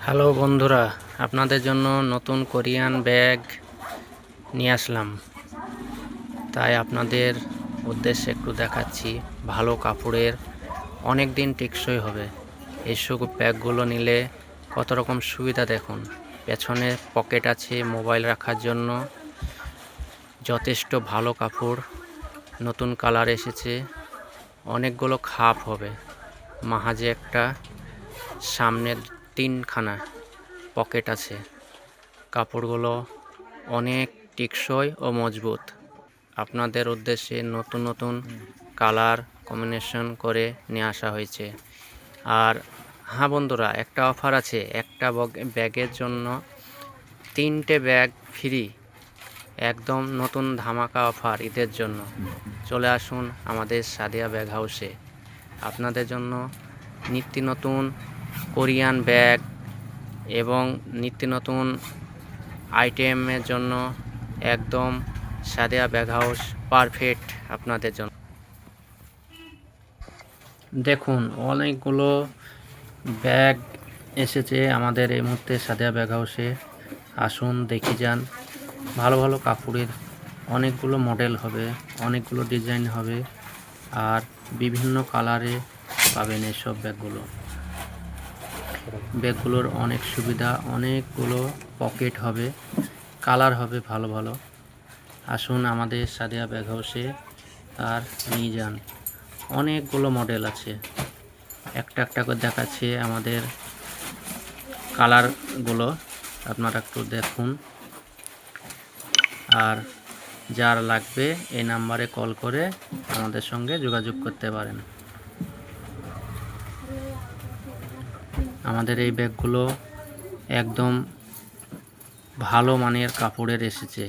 Hello বন্ধুরা, আপনাদের জন্য নতুন কোরিয়ান ব্যাগ নিয়ে আসলাম। তাই আপনাদের উদ্দেশ্যে একটু দেখাচ্ছি। ভালো কাপড়ের, অনেক দিন টেকসই হবে। এইসব ব্যাগগুলো নিলে কত রকম সুবিধা দেখুন। পেছনে পকেট আছে মোবাইল রাখার জন্য। যথেষ্ট ভালো কাপড়, নতুন কালার এসেছে। অনেকগুলো খাপ হবে, মাঝে একটা, সামনে তিনখানা পকেট আছে। কাপড়গুলো অনেক টেকসই ও মজবুত। আপনাদের উদ্দেশ্যে নতুন নতুন কালার কম্বিনেশন করে নিয়ে আসা হয়েছে। আর হ্যাঁ বন্ধুরা, একটা অফার আছে। একটা ব্যাগের জন্য 3টে ব্যাগ ফ্রি। একদম নতুন ধামাকা অফার ঈদের জন্য। চলে আসুন আমাদের সাদিয়া ব্যাগ হাউসে। আপনাদের জন্য নিত্য নতুন কোরিয়ান ব্যাগ এবং নিত্য নতুন আইটেমের জন্য একদম সাদিয়া ব্যাগ হাউস পারফেক্ট আপনাদের জন্য। দেখুন, অনেকগুলো ব্যাগ এসেছে আমাদের এই মুহূর্তে সাদিয়া ব্যাগ হাউসে। আসুন দেখে যান। ভালো ভালো কাপড়ের অনেকগুলো মডেল হবে, অনেকগুলো ডিজাইন হবে, আর বিভিন্ন কালারে পাবেন এসব ব্যাগগুলোর অনেক সুবিধা। অনেকগুলো পকেট হবে, কালার হবে ভালো ভালো। আসুন আমাদের সাদিয়া ব্যাগ হাউসে আর নিয়ে যান। অনেকগুলো মডেল আছে, একটা একটা করে দেখাচ্ছে আমাদের কালারগুলো। আপনারা একটু দেখুন। আর যার লাগবে এই নাম্বারে কল করে আমাদের সঙ্গে যোগাযোগ করতে পারেন। আমাদের এই ব্যাগগুলো একদম ভালো মানের কাপড়ের এসেছে।